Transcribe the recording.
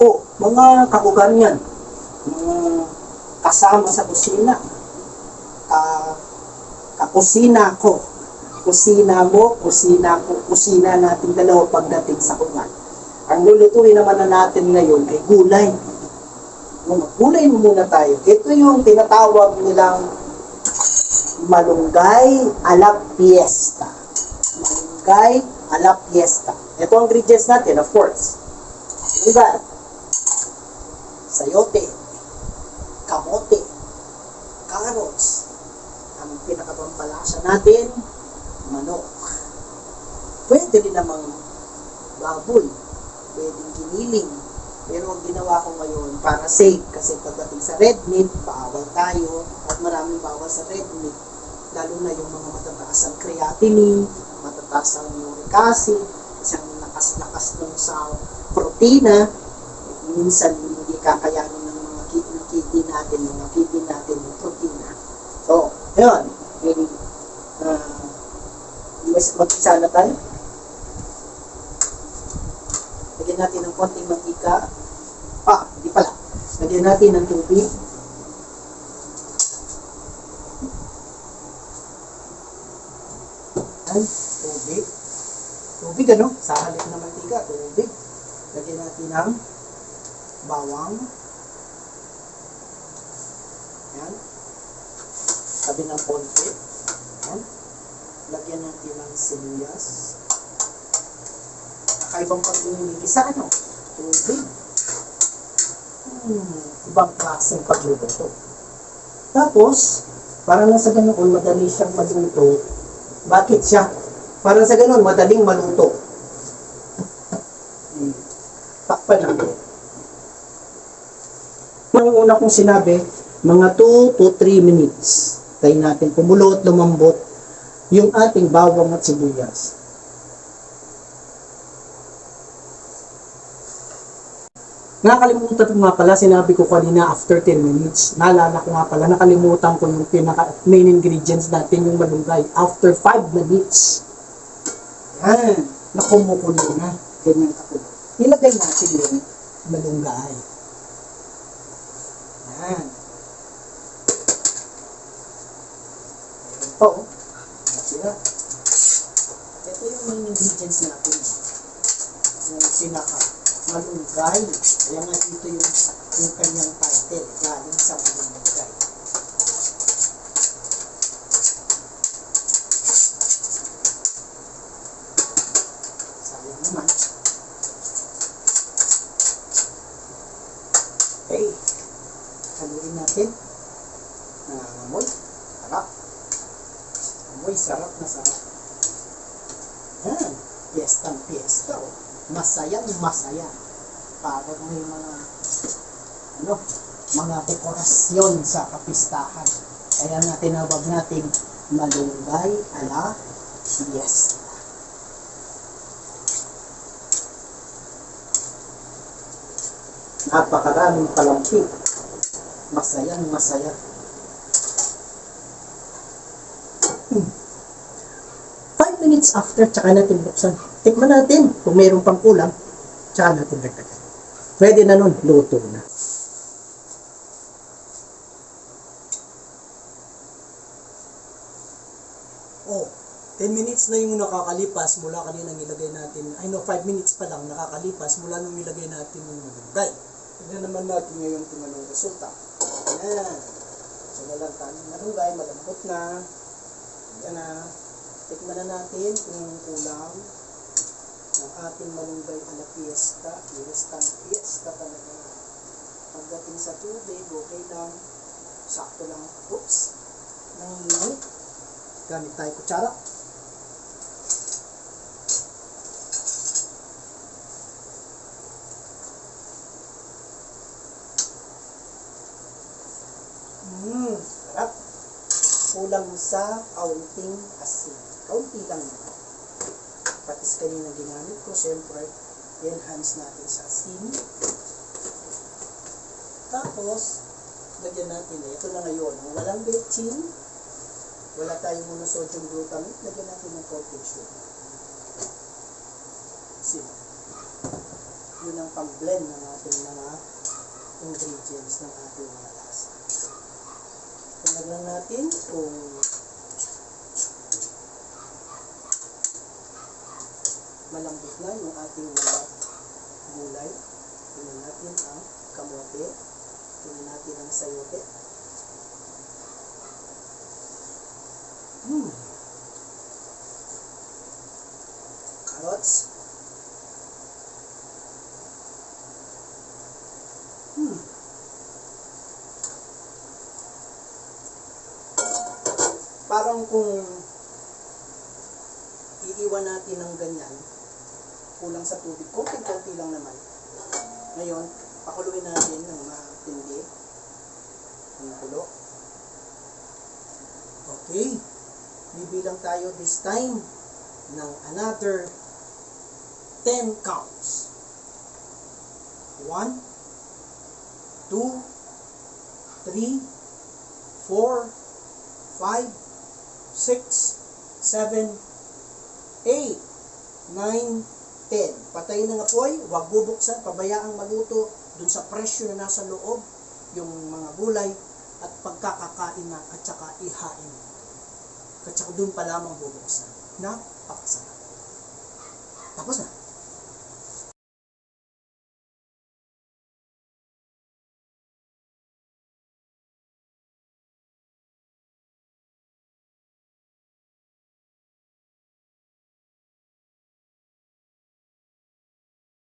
O, mga kabuganyan, mga kasama sa kusina, ka, kakusina ko, kusina mo, kusina ko, kusina natin dalawa pagdating sa kuman. Ang lulutuin naman na natin ngayon ay gulay. Gulay muna tayo. Ito yung tinatawag nilang malunggay a la fiesta. Malunggay a la fiesta. Ito ang ingredients natin, of course. Malunggay, sayote, kamote, carrots. Ang pinakapampalasa natin, manok. Pwede rin namang baboy. Pwedeng giniling. Pero ang ginawa ko ngayon para safe kasi pagdating sa red meat, bawal tayo at maraming bawal sa red meat. Lalo na yung mga matataas ang creatinine, matataas ang uric acid, isang lakas-lakas nung sa protina, minsan hindi kakayanin ng mga kidney natin yung protina. So, yun. Mag-isa na tayo. Lagyan natin ng konting mantika. Hindi pala. Lagyan natin ng tubig. Tubig. Tubig ano? Sa halip na mantika, tubig. Lagyan natin ng bawang. Yan. Sabi ng konti. Yan. Lagyan natin ng sibuyas. Kakaibang paglilingkisa, ano? Tubig. Ibang klaseng pagluluto. Tapos, para lang sa ganoon, madali siyang maluto. Bakit siya? Para sa ganoon, madaling maluto. Takpan natin. Ang una kong sinabi, mga 2 to 3 minutes. Tayo natin kumulo at lumambot yung ating bawang at sibuyas. Nakalimutan ko nga pala, sinabi ko kanina after 10 minutes. Naalala ko nga pala, nakalimutan ko yung main ingredients natin, yung malunggay. After 5 minutes. Yan. Nakumukulo na. Ganyan kakulo. Nilagay natin yung malunggay. Yan. Ito. Ito yung main ingredients natin. Yung sinaka. Malunggay. Kaya nga dito yung kanyang title. Galing sa malunggay. Sayang naman. Okay. Haluin natin. Nangangamoy. Sarap. Amoy sarap na sarap. Yan. Piyestang piyesta. Masayang masaya. Parang may mga dekorasyon sa kapistahan. Kaya nga tinawag natin malunggay a la fiesta. Napakaraming palampik. Masayang masaya. 5 minutes after, tsaka natin buksan. Tikman natin kung mayroon pang kulang, tsaka natin dagdagan. Pwede na nun, luto na. Oh, 10 minutes na yung nakakalipas mula kaninang ilagay natin. 5 minutes pa lang nakakalipas mula nung ilagay natin yung malunggay. Tignan naman natin ngayon kung anong resulta. Ayan. So, nalantan yung malunggay, malambot na. Ayan na. Tikman na natin kung kulang ng ating malunggay a la fiesta. Fiestang fiesta talaga. Pagdating sa tubig, okay lang. Sakto lang. Oops. Nanginit. Gamit tayo kutsara. Sarap. Kulang sa kaunting asin. Kaunti lang naman. Patis kanina ginamit ko, siyempre, enhance natin sa asin. Tapos, lagyan natin, ito na ngayon, walang betchin, wala tayong monosodium glutamate, lagyan natin ng coating sugar. Asin. Yun ang pag-blend ng ating mga ingredients ng ating mga lasa. Tingnan lang natin kung malambot na yung ating mga gulay. Tingnan natin ang kamote. Tingnan natin ang sayote. Carrots. Parang kung iiwan natin ng ganyan, kulang sa tubig, konti-konti lang naman. Ngayon, pakuluin natin ng matindi. Ang kulo. Okay. Bibilang tayo this time ng another 10 counts. 1, 2, 3, 4, 5, 6, 7, 8, 9, 10. Patayin ng apoy, huwag bubuksan, pabayaang maluto dun sa presyo na nasa loob, yung mga gulay, at pagkakakain na, at saka ihain. At saka dun pa lamang bubuksan. Napakasarap. Tapos na.